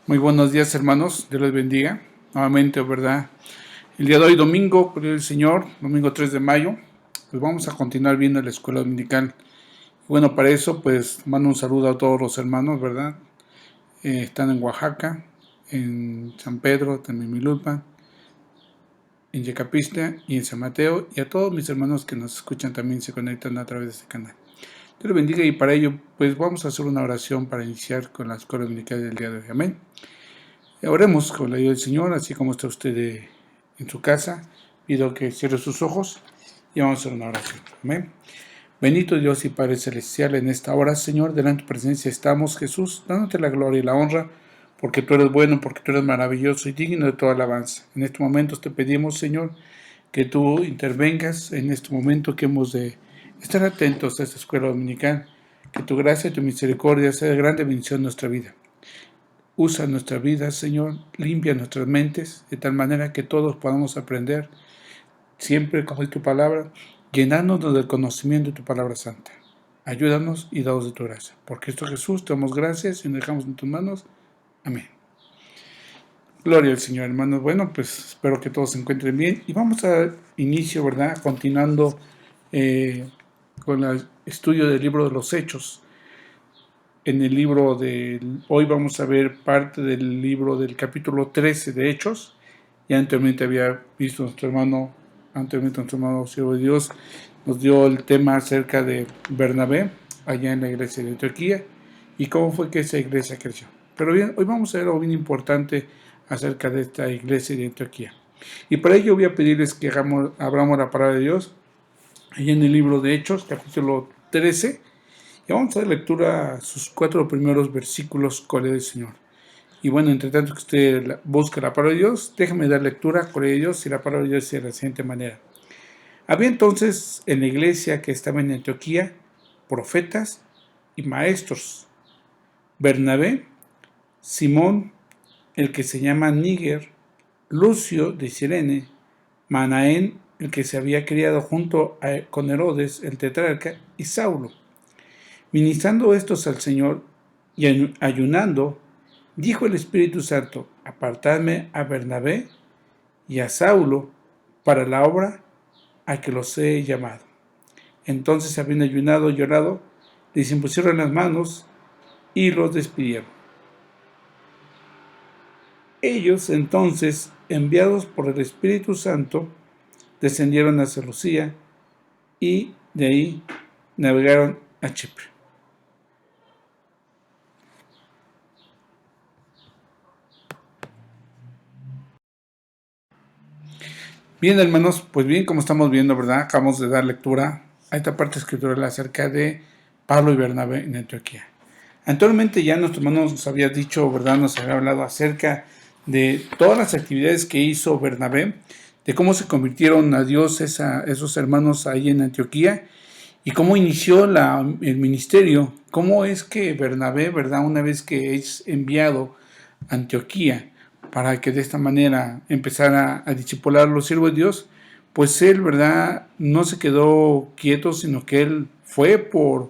Muy buenos días, hermanos. Dios les bendiga. Nuevamente, ¿verdad? El día de hoy, domingo, por el Señor, domingo 3 de mayo, pues vamos a continuar viendo la escuela dominical. Bueno, para eso, pues mando un saludo a todos los hermanos, ¿verdad? Están en Oaxaca, en San Pedro, Tamimilulpan, en Yecapixtla y en San Mateo, y a todos mis hermanos que nos escuchan también se conectan a través de este canal. Dios les bendiga, y para ello, pues vamos a hacer una oración para iniciar con la escuela dominical del día de hoy. Amén. Oremos con la ayuda del Señor, así como está usted en su casa. Pido que cierre sus ojos y vamos a hacer una oración. Amén. Bendito Dios y Padre Celestial, en esta hora, Señor, delante de tu presencia estamos, Jesús, dándote la gloria y la honra, porque tú eres bueno, porque tú eres maravilloso y digno de toda alabanza. En estos momentos te pedimos, Señor, que tú intervengas en este momento, que hemos de estar atentos a esta escuela dominical, que tu gracia y tu misericordia sea de grande bendición en nuestra vida. Usa nuestra vida, Señor, limpia nuestras mentes, de tal manera que todos podamos aprender, siempre como tu palabra, llenándonos del conocimiento de tu palabra santa. Ayúdanos y danos de tu gracia. Por Cristo Jesús, te damos gracias y nos dejamos en tus manos. Amén. Gloria al Señor, hermanos. Bueno, pues espero que todos se encuentren bien. Y vamos a dar inicio, ¿verdad? Continuando con el estudio del libro de los Hechos. En el libro hoy vamos a ver parte del libro del capítulo 13 de Hechos. Ya anteriormente había visto nuestro hermano siervo de Dios, nos dio el tema acerca de Bernabé, allá en la iglesia de Antioquía, y cómo fue que esa iglesia creció. Pero bien, hoy vamos a ver algo bien importante acerca de esta iglesia de Antioquía. Y para ello voy a pedirles que abramos la palabra de Dios, allá en el libro de Hechos, capítulo 13, y vamos a dar lectura a sus 4 primeros versículos con el Señor. Y bueno, entre tanto que usted busca la palabra de Dios, déjame dar lectura con el de Dios, y la palabra de Dios dice de la siguiente manera. Había entonces en la iglesia que estaba en Antioquía profetas y maestros: Bernabé, Simón, el que se llama Níger, Lucio de Cirene, Manaén, el que se había criado junto con Herodes, el tetrarca, y Saulo. Ministrando estos al Señor y ayunando, dijo el Espíritu Santo: apartadme a Bernabé y a Saulo para la obra a que los he llamado. Entonces, habiendo ayunado y llorado, les impusieron las manos y los despidieron. Ellos entonces, enviados por el Espíritu Santo, descendieron a Seleucia y de ahí navegaron a Chipre. Bien, hermanos, pues bien, como estamos viendo, ¿verdad? Acabamos de dar lectura a esta parte escritural acerca de Pablo y Bernabé en Antioquía. Anteriormente ya nuestro hermano nos había dicho, ¿verdad? Nos había hablado acerca de todas las actividades que hizo Bernabé, de cómo se convirtieron a Dios esos hermanos ahí en Antioquía y cómo inició el ministerio, cómo es que Bernabé, ¿verdad? Una vez que es enviado a Antioquía, para que de esta manera empezara a discipular a los siervos de Dios, pues él, ¿verdad?, no se quedó quieto, sino que él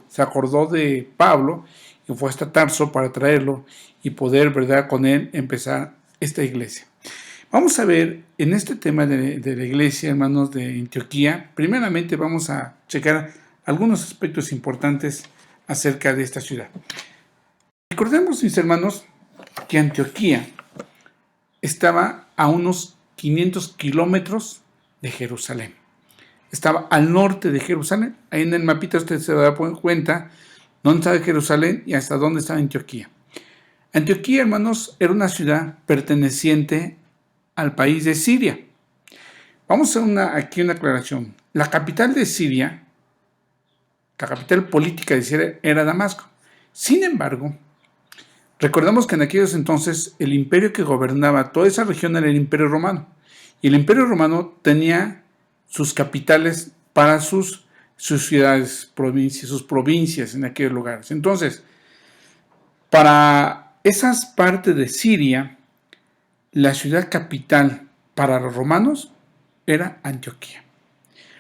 se acordó de Pablo y fue hasta Tarso para traerlo y poder, ¿verdad?, con él empezar esta iglesia. Vamos a ver en este tema de la iglesia, hermanos, de Antioquía. Primeramente vamos a checar algunos aspectos importantes acerca de esta ciudad. Recordemos, mis hermanos, que Antioquía estaba a unos 500 kilómetros de Jerusalén. Estaba al norte de Jerusalén. Ahí en el mapita usted se da cuenta dónde estaba Jerusalén y hasta dónde estaba Antioquía. Antioquía, hermanos, era una ciudad perteneciente al país de Siria. Vamos a hacer aquí una aclaración. La capital de Siria, la capital política de Siria, era Damasco. Sin embargo, recordemos que en aquellos entonces el imperio que gobernaba toda esa región era el Imperio Romano. Y el Imperio Romano tenía sus capitales para sus ciudades, sus provincias en aquellos lugares. Entonces, para esas partes de Siria, la ciudad capital para los romanos era Antioquía.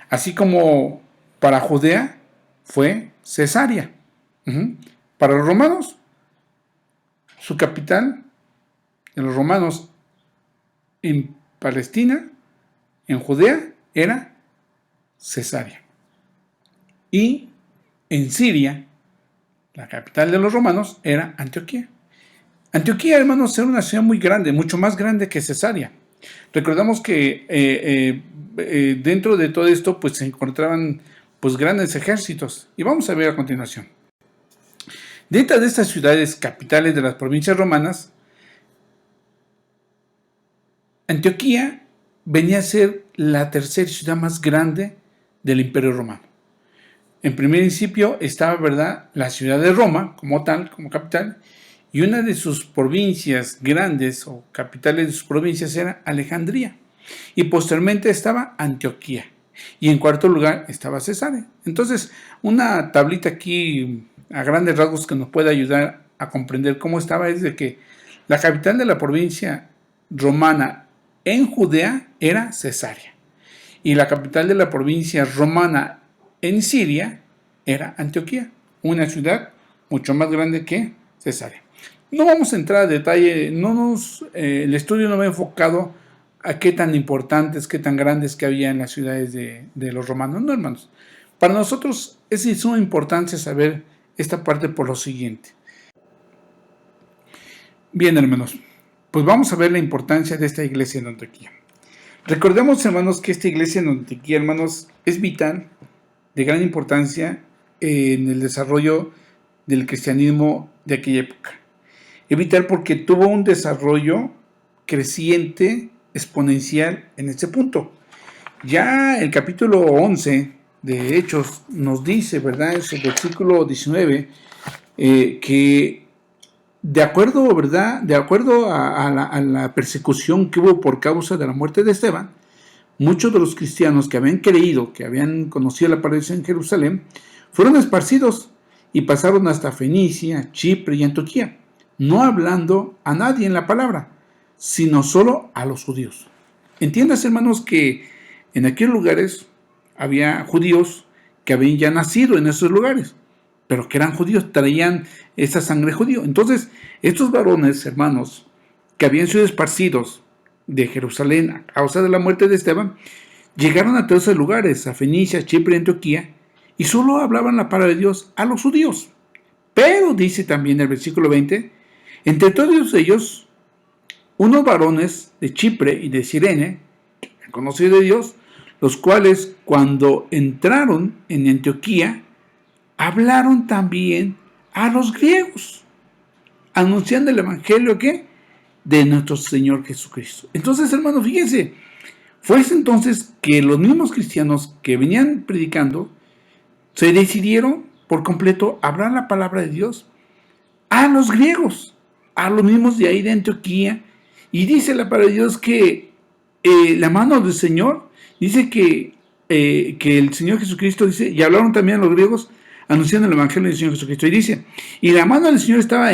Así como para Judea fue Cesarea. Para los romanos, su capital de los romanos en Palestina, en Judea, era Cesarea. Y en Siria, la capital de los romanos, era Antioquía. Antioquía, hermanos, era una ciudad muy grande, mucho más grande que Cesarea. Recordamos que dentro de todo esto pues se encontraban pues grandes ejércitos. Y vamos a ver a continuación. Dentro de estas ciudades capitales de las provincias romanas, Antioquía venía a ser la tercera ciudad más grande del Imperio Romano. En primer principio estaba, ¿verdad?, la ciudad de Roma como tal, como capital, y una de sus provincias grandes o capitales de sus provincias era Alejandría. Y posteriormente estaba Antioquía. Y en cuarto lugar estaba Cesarea. Entonces, una tablita aquí a grandes rasgos que nos puede ayudar a comprender cómo estaba es de que la capital de la provincia romana en Judea era Cesarea. Y la capital de la provincia romana en Siria era Antioquía, una ciudad mucho más grande que Cesarea. No vamos a entrar a detalle, el estudio no va enfocado a qué tan importantes, qué tan grandes que había en las ciudades de los romanos, no, hermanos. Para nosotros es de suma importancia saber esta parte por lo siguiente. Bien, hermanos, pues vamos a ver la importancia de esta iglesia en Antioquía. Recordemos, hermanos, que esta iglesia en Antioquía, hermanos, es vital, de gran importancia en el desarrollo del cristianismo de aquella época. Es vital porque tuvo un desarrollo creciente, exponencial en este punto. Ya el capítulo 11 de Hechos nos dice, ¿verdad?, en su versículo 19, que de acuerdo, ¿verdad?, de acuerdo a la persecución que hubo por causa de la muerte de Esteban, muchos de los cristianos que habían creído, que habían conocido la palabra en Jerusalén, fueron esparcidos y pasaron hasta Fenicia, Chipre y Antioquía, no hablando a nadie en la palabra, sino solo a los judíos. Entiendas, hermanos, que en aquellos lugares había judíos que habían ya nacido en esos lugares, pero que eran judíos, traían esa sangre judío. Entonces, estos varones, hermanos, que habían sido esparcidos de Jerusalén a causa de la muerte de Esteban, llegaron a todos esos lugares, a Fenicia, Chipre y Antioquía, y solo hablaban la palabra de Dios a los judíos. Pero dice también el versículo 20, entre todos ellos, unos varones de Chipre y de Cirene, conocidos de Dios, los cuales cuando entraron en Antioquía, hablaron también a los griegos, anunciando el evangelio ¿qué? De nuestro Señor Jesucristo. Entonces, hermanos, fíjense, fue entonces que los mismos cristianos que venían predicando se decidieron por completo a hablar la palabra de Dios a los griegos, a los mismos de ahí de Antioquía. Y dice la palabra de Dios que la mano del Señor, dice que el Señor Jesucristo, dice, y hablaron también a los griegos anunciando el evangelio del Señor Jesucristo. Y dice, y la mano del Señor estaba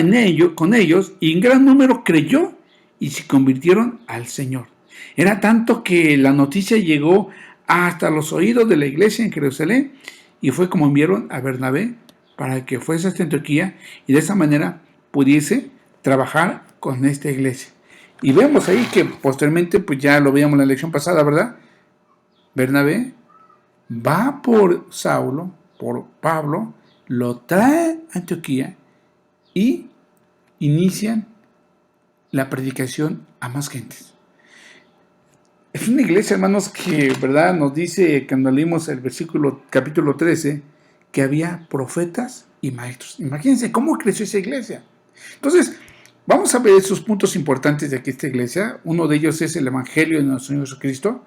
con ellos, y en gran número creyó y se convirtieron al Señor. Era tanto que la noticia llegó hasta los oídos de la iglesia en Jerusalén, y fue como enviaron a Bernabé para que fuese hasta Antioquía y de esa manera pudiese trabajar con esta iglesia. Y vemos ahí que posteriormente, pues ya lo veíamos en la lección pasada, ¿verdad? Bernabé va por Saulo, por Pablo, lo trae a Antioquía y inician la predicación a más gentes. Es una iglesia, hermanos, que, ¿verdad?, nos dice cuando leímos el capítulo 13, que había profetas y maestros. Imagínense cómo creció esa iglesia. Entonces, vamos a ver esos puntos importantes de aquí esta iglesia. Uno de ellos es el evangelio de nuestro Señor Jesucristo,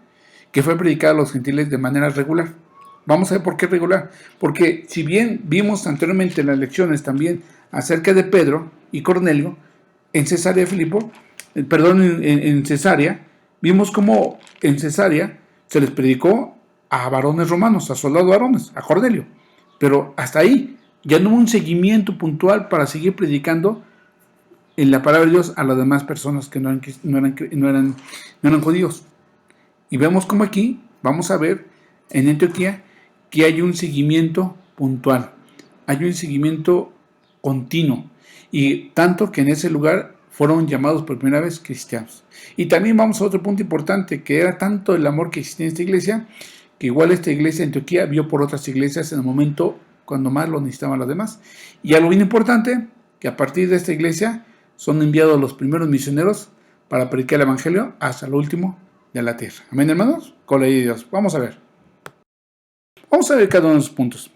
que fue predicado a los gentiles de manera regular. Vamos a ver por qué regular. Porque si bien vimos anteriormente en las lecciones también acerca de Pedro y Cornelio, en Cesarea vimos cómo en Cesarea se les predicó a varones romanos, a soldados varones, a Cornelio. Pero hasta ahí ya no hubo un seguimiento puntual para seguir predicando en la palabra de Dios a las demás personas que no eran judíos. Y vemos como aquí, vamos a ver en Antioquía, que hay un seguimiento puntual, hay un seguimiento continuo. Y tanto que en ese lugar fueron llamados por primera vez cristianos. Y también vamos a otro punto importante, que era tanto el amor que existía en esta iglesia, que igual esta iglesia de Antioquía vio por otras iglesias en el momento cuando más lo necesitaban los demás. Y algo bien importante, que a partir de esta iglesia son enviados los primeros misioneros para predicar el evangelio hasta lo último de la tierra. Amén, hermanos, con la ayuda de Dios. Vamos a ver cada uno de los puntos.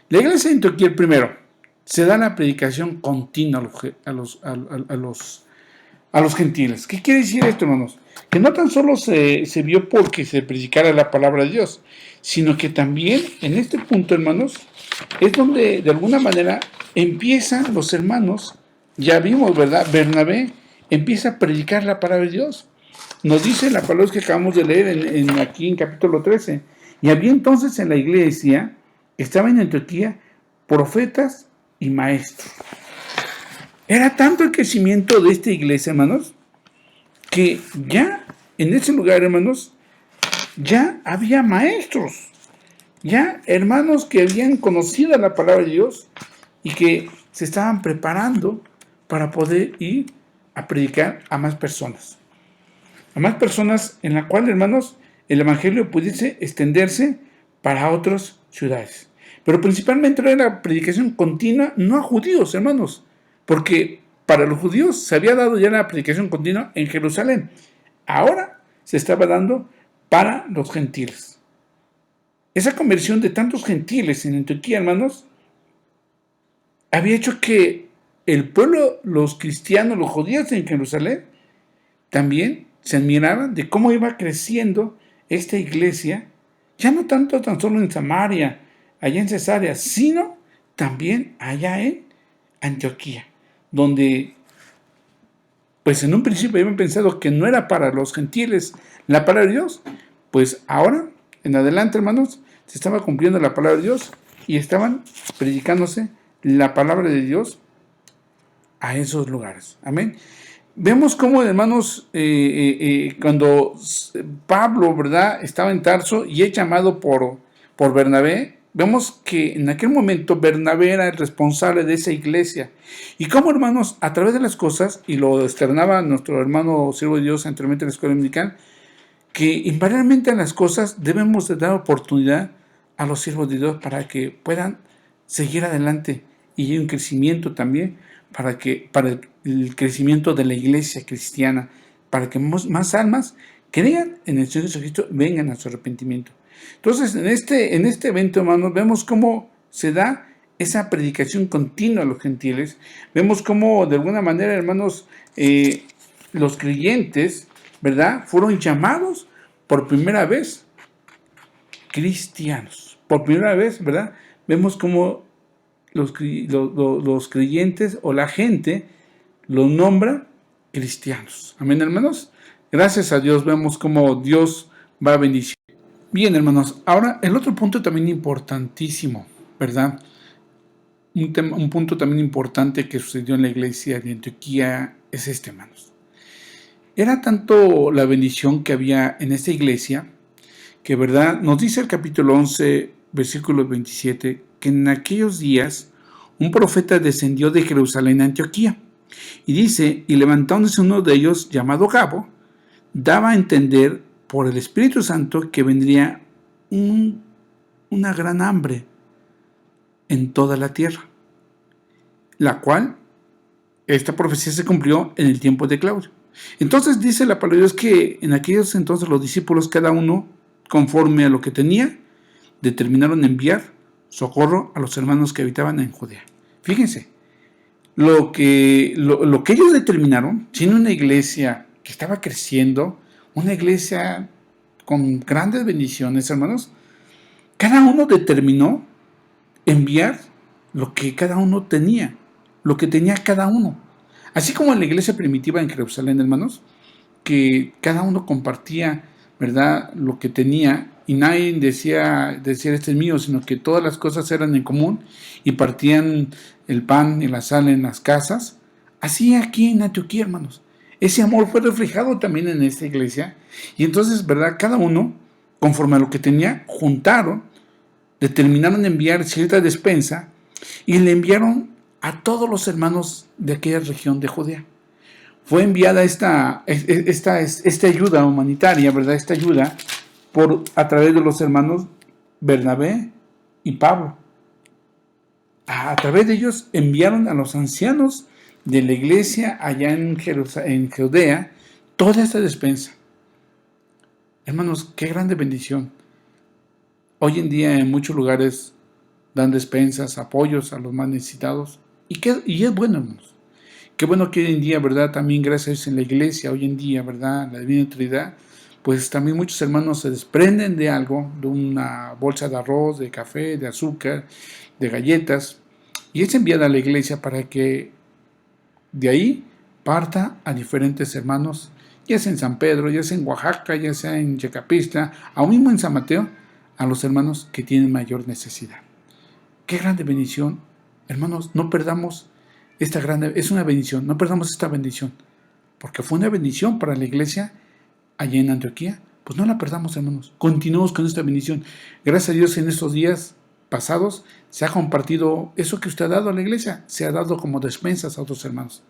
La iglesia de Antioquía, primero, se da la predicación continua a los gentiles. ¿Qué quiere decir esto, hermanos? Que no tan solo se vio porque se predicara la palabra de Dios, sino que también en este punto, hermanos, es donde de alguna manera empiezan los hermanos, ya vimos, ¿verdad? Bernabé empieza a predicar la palabra de Dios. Nos dice la palabra que acabamos de leer aquí en capítulo 13. Y había entonces en la iglesia, estaba en Antioquía, profetas y maestros. Era tanto el crecimiento de esta iglesia, hermanos, que ya en ese lugar, hermanos, ya había maestros, ya hermanos que habían conocido la palabra de Dios y que se estaban preparando para poder ir a predicar a más personas. A más personas en la cual, hermanos, el evangelio pudiese extenderse para otras ciudades. Pero principalmente era la predicación continua, no a judíos, hermanos, porque para los judíos se había dado ya la predicación continua en Jerusalén. Ahora se estaba dando para los gentiles. Esa conversión de tantos gentiles en Antioquía, hermanos, había hecho que el pueblo, los cristianos, los judíos en Jerusalén, también se admiraban de cómo iba creciendo esta iglesia, ya no tanto tan solo en Samaria, allá en Cesarea, sino también allá en Antioquía, donde pues en un principio habían pensado que no era para los gentiles la palabra de Dios, pues ahora, en adelante, hermanos, se estaba cumpliendo la palabra de Dios y estaban predicándose la palabra de Dios a esos lugares. Amén. Vemos cómo, hermanos, cuando Pablo, ¿verdad?, estaba en Tarso y es llamado por Bernabé, vemos que en aquel momento Bernabé era el responsable de esa iglesia. Y cómo, hermanos, a través de las cosas, y lo externaba nuestro hermano siervo de Dios anteriormente en la escuela dominical, que invariablemente en las cosas debemos de dar oportunidad a los siervos de Dios para que puedan seguir adelante y hay un crecimiento también para el crecimiento de la iglesia cristiana, para que más almas crean en el Señor Jesucristo y vengan a su arrepentimiento. Entonces, en este evento, hermanos, vemos cómo se da esa predicación continua a los gentiles. Vemos cómo, de alguna manera, hermanos, los creyentes, ¿verdad?, fueron llamados por primera vez cristianos. Por primera vez, ¿verdad?, vemos cómo los creyentes o la gente los nombra cristianos. Amén, hermanos. Gracias a Dios vemos cómo Dios va a bendecir. Bien, hermanos, ahora el otro punto también importantísimo, ¿verdad? Un punto también importante que sucedió en la iglesia de Antioquía es este, hermanos. Era tanto la bendición que había en esta iglesia que, ¿verdad?, nos dice el capítulo 11, versículo 27, que en aquellos días un profeta descendió de Jerusalén a Antioquía. Y dice, y levantándose uno de ellos, llamado Gabo, daba a entender por el Espíritu Santo que vendría una gran hambre en toda la tierra, la cual, esta profecía se cumplió en el tiempo de Claudio. Entonces dice la palabra de Dios que en aquellos entonces los discípulos, cada uno conforme a lo que tenía, determinaron enviar socorro a los hermanos que habitaban en Judea. Fíjense, lo que ellos determinaron, siendo una iglesia que estaba creciendo, una iglesia con grandes bendiciones, hermanos, cada uno determinó enviar lo que cada uno tenía, lo que tenía cada uno. Así como en la iglesia primitiva en Jerusalén, hermanos, que cada uno compartía, ¿verdad?, lo que tenía, y nadie decía este es mío, sino que todas las cosas eran en común y partían el pan y la sal en las casas. Así aquí en Antioquía, hermanos, ese amor fue reflejado también en esta iglesia. Y entonces, ¿verdad?, cada uno, conforme a lo que tenía, juntaron, determinaron enviar cierta despensa y le enviaron a todos los hermanos de aquella región de Judea. fue enviada esta ayuda humanitaria, ¿verdad? Esta ayuda a través de los hermanos Bernabé y Pablo. A través de ellos enviaron a los ancianos de la iglesia allá en Judea toda esta despensa. Hermanos, qué grande bendición. Hoy en día en muchos lugares dan despensas, apoyos a los más necesitados. Y es bueno, hermanos. Qué bueno que hoy en día, ¿verdad? También gracias a Dios en la iglesia, hoy en día, ¿verdad? La Divina Trinidad, pues también muchos hermanos se desprenden de algo, de una bolsa de arroz, de café, de azúcar, de galletas, y es enviada a la iglesia para que de ahí parta a diferentes hermanos, ya sea en San Pedro, ya sea en Oaxaca, ya sea en Yecapixtla, aún mismo en San Mateo, a los hermanos que tienen mayor necesidad. Qué grande bendición. Hermanos, no perdamos es una bendición, no perdamos esta bendición, porque fue una bendición para la iglesia allá en Antioquía. Pues no la perdamos, hermanos. Continuemos con esta bendición. Gracias a Dios en estos días pasados se ha compartido eso que usted ha dado a la iglesia, se ha dado como despensas a otros hermanos.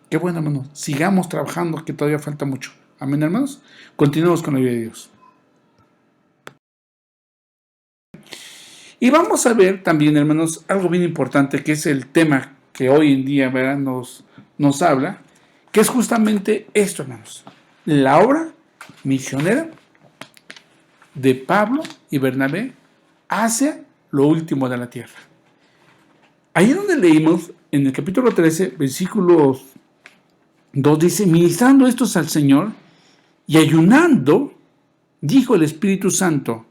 Qué bueno, hermanos. Sigamos trabajando, que todavía falta mucho. Amén, hermanos. Continuemos con la vida de Dios. Y vamos a ver también, hermanos, algo bien importante, que es el tema que hoy en día, ¿verdad? nos habla, que es justamente esto, hermanos. La obra misionera de Pablo y Bernabé hacia lo último de la tierra. Ahí donde leímos, en el capítulo 13, versículo 2, dice: ministrando estos al Señor y ayunando, dijo el Espíritu Santo: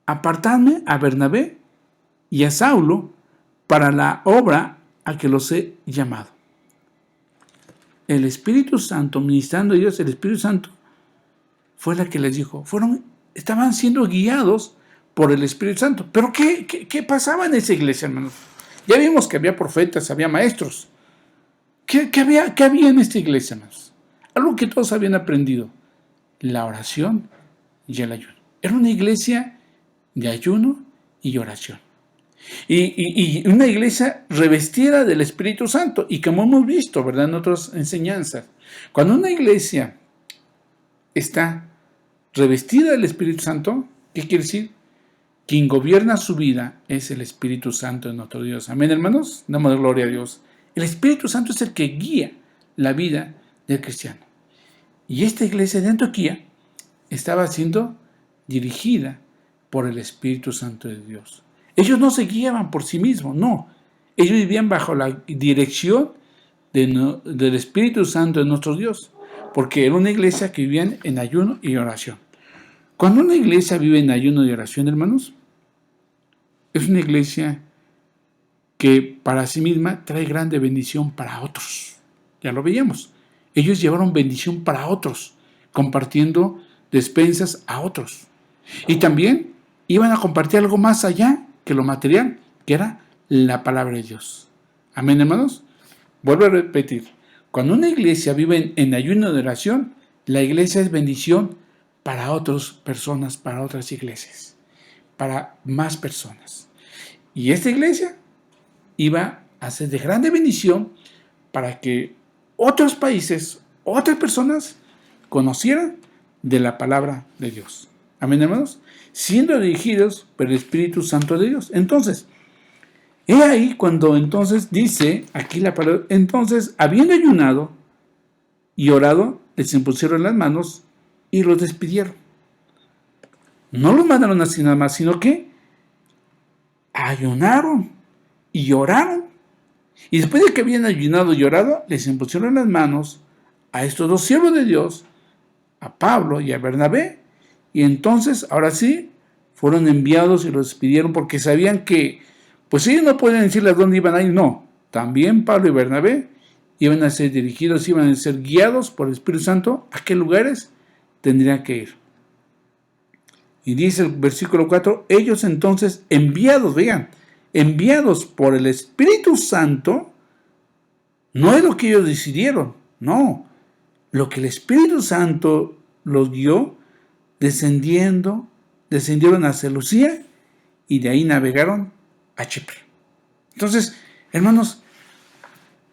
apartadme a Bernabé y a Saulo para la obra a que los he llamado. El Espíritu Santo, ministrando a ellos, el Espíritu Santo fue la que les dijo. Estaban siendo guiados por el Espíritu Santo. Pero ¿qué pasaba en esa iglesia, hermanos? Ya vimos que había profetas, había maestros. ¿Qué había en esta iglesia, hermanos? Algo que todos habían aprendido: la oración y el ayuno. Era una iglesia de ayuno y oración. Y una iglesia revestida del Espíritu Santo. Y como hemos visto, ¿verdad?, en otras enseñanzas, cuando una iglesia está revestida del Espíritu Santo, ¿qué quiere decir? Quien gobierna su vida es el Espíritu Santo de nuestro Dios. Amén, hermanos. Damos gloria a Dios. El Espíritu Santo es el que guía la vida del cristiano. Y esta iglesia de Antioquía estaba siendo dirigida por el Espíritu Santo de Dios. Ellos no se guiaban por sí mismos, no. Ellos vivían bajo la dirección del Espíritu Santo de nuestro Dios, porque era una iglesia que vivía en ayuno y oración. Cuando una iglesia vive en ayuno y oración, hermanos, es una iglesia que para sí misma trae grande bendición para otros. Ya lo veíamos. Ellos llevaron bendición para otros, compartiendo despensas a otros. Y también iban a compartir algo más allá que lo material, que era la palabra de Dios. Amén, hermanos. Vuelvo a repetir. Cuando una iglesia vive en ayuno de oración, la iglesia es bendición para otras personas, para otras iglesias, para más personas. Y esta iglesia iba a ser de grande bendición para que otros países, otras personas conocieran de la palabra de Dios. Amén, hermanos. Siendo dirigidos por el Espíritu Santo de Dios. Entonces, he ahí cuando entonces dice aquí la palabra: entonces, habiendo ayunado y orado, les impusieron las manos y los despidieron. No los mandaron así nada más, sino que ayunaron y oraron. Y después de que habían ayunado y orado, les impusieron las manos a estos dos siervos de Dios, a Pablo y a Bernabé. Y entonces, ahora sí, fueron enviados y los despidieron, porque sabían que, pues ellos no podían decirles dónde iban a ir. No, también Pablo y Bernabé iban a ser dirigidos, iban a ser guiados por el Espíritu Santo a qué lugares tendrían que ir. Y dice el versículo 4, ellos entonces enviados, vean, enviados por el Espíritu Santo, no es lo que ellos decidieron, no, lo que el Espíritu Santo los guió, descendieron a Seleucia y de ahí navegaron a Chipre. Entonces, Hermanos,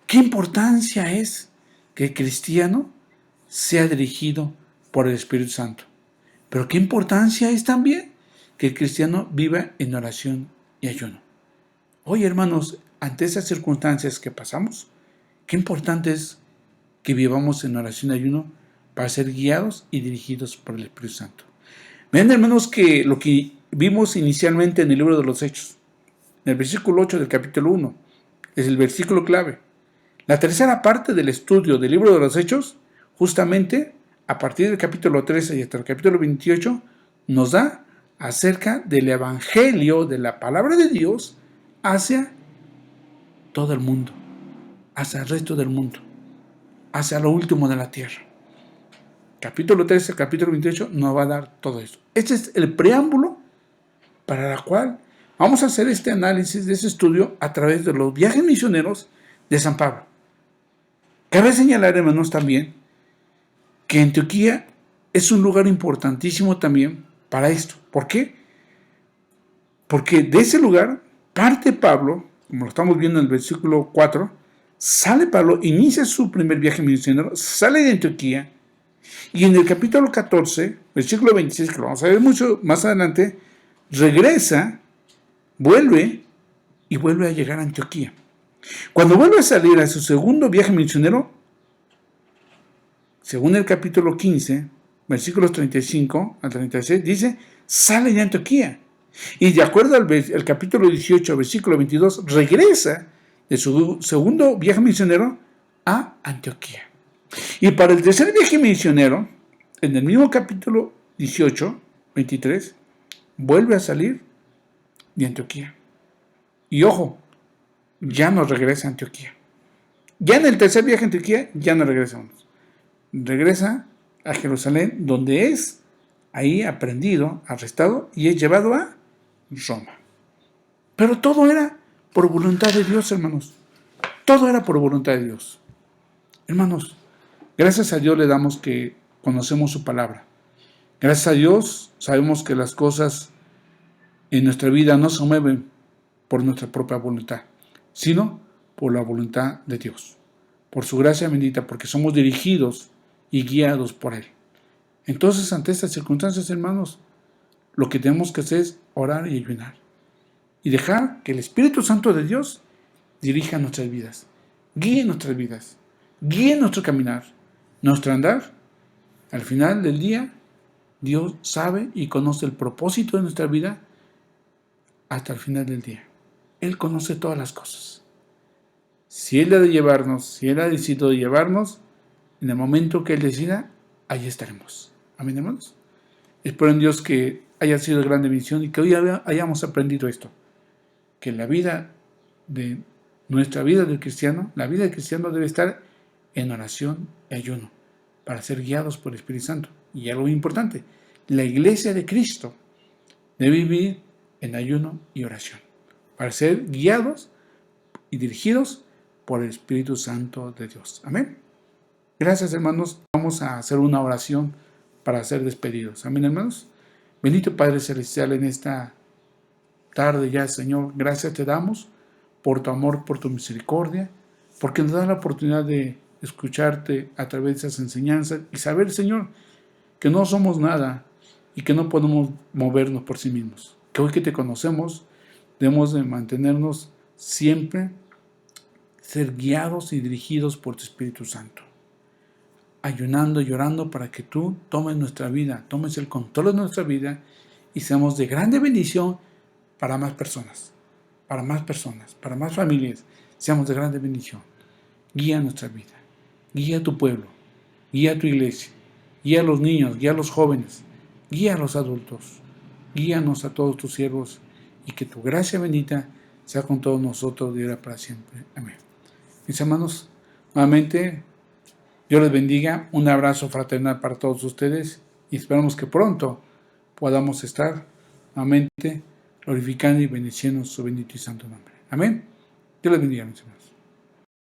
¿qué importancia es que el cristiano sea dirigido por el Espíritu Santo? Pero ¿qué importancia es también que el cristiano viva en oración y ayuno? Hoy, hermanos, ante esas circunstancias que pasamos, qué importante es que vivamos en oración y ayuno para ser guiados y dirigidos por el Espíritu Santo. Vean, hermanos, que lo que vimos inicialmente en el libro de los Hechos, en el versículo 8 del capítulo 1, es el versículo clave. La tercera parte del estudio del libro de los Hechos, justamente a partir del capítulo 13 y hasta el capítulo 28, nos da acerca del evangelio de la palabra de Dios hacia todo el mundo, hacia el resto del mundo, hacia lo último de la tierra. Capítulo 13, capítulo 28 nos va a dar todo eso. Este es el preámbulo para la cual vamos a hacer este análisis de ese estudio a través de los viajes misioneros de San Pablo. Cabe señalar, hermanos, también que Antioquía es un lugar importantísimo también para esto. ¿Por qué? Porque de ese lugar parte Pablo, como lo estamos viendo en el versículo 4, sale Pablo, inicia su primer viaje misionero, sale de Antioquía, y en el capítulo 14, versículo 26, que lo vamos a ver mucho más adelante, regresa, vuelve a llegar a Antioquía. Cuando vuelve a salir a su segundo viaje misionero, según el capítulo 15, versículos 35 al 36, dice, sale de Antioquía. Y de acuerdo al capítulo 18, versículo 22, regresa de su segundo viaje misionero a Antioquía. Y para el tercer viaje misionero, en el mismo capítulo 18, 23, vuelve a salir de Antioquía. Y ojo, ya no regresa a Antioquía. Ya en el tercer viaje a Antioquía, ya no regresamos. Regresa a Jerusalén, donde es ahí aprendido, arrestado y es llevado a Roma. Pero todo era por voluntad de Dios, hermanos. Todo era por voluntad de Dios. Hermanos, gracias a Dios le damos que conocemos su palabra. Gracias a Dios sabemos que las cosas en nuestra vida no se mueven por nuestra propia voluntad, sino por la voluntad de Dios. Por su gracia bendita, porque somos dirigidos y guiados por Él. Entonces, ante estas circunstancias, hermanos, lo que tenemos que hacer es orar y ayunar. Y dejar que el Espíritu Santo de Dios dirija nuestras vidas, guíe nuestras vidas, guíe nuestro caminar, nuestro andar. Al final del día, Dios sabe y conoce el propósito de nuestra vida hasta el final del día. Él conoce todas las cosas. Si Él ha de llevarnos, si Él ha decidido llevarnos, en el momento que Él decida, ahí estaremos. Amén, hermanos. Espero en Dios que haya sido de grande bendición y que hoy hayamos aprendido esto. Que la vida de nuestra vida del cristiano, la vida del cristiano debe estar en oración y ayuno para ser guiados por el Espíritu Santo. Y algo importante, la iglesia de Cristo debe vivir en ayuno y oración para ser guiados y dirigidos por el Espíritu Santo de Dios. Amén. Gracias, hermanos. Vamos a hacer una oración para ser despedidos. Amén, hermanos. Bendito Padre Celestial, en esta tarde ya, Señor, gracias te damos por tu amor, por tu misericordia, porque nos da la oportunidad de escucharte a través de esas enseñanzas y saber, Señor, que no somos nada y que no podemos movernos por sí mismos. Que hoy que te conocemos, debemos de mantenernos siempre, ser guiados y dirigidos por tu Espíritu Santo. Ayunando y orando para que tú tomes nuestra vida, tomes el control de nuestra vida y seamos de grande bendición para más personas, para más familias, seamos de grande bendición. Guía nuestra vida, guía a tu pueblo, guía a tu iglesia, guía a los niños, guía a los jóvenes, guía a los adultos, guíanos a todos tus siervos y que tu gracia bendita sea con todos nosotros de ahora para siempre. Amén. Mis hermanos, nuevamente, Dios les bendiga, un abrazo fraternal para todos ustedes y esperamos que pronto podamos estar nuevamente glorificando y bendiciendo su bendito y santo nombre. Amén. Dios les bendiga, mis hermanos.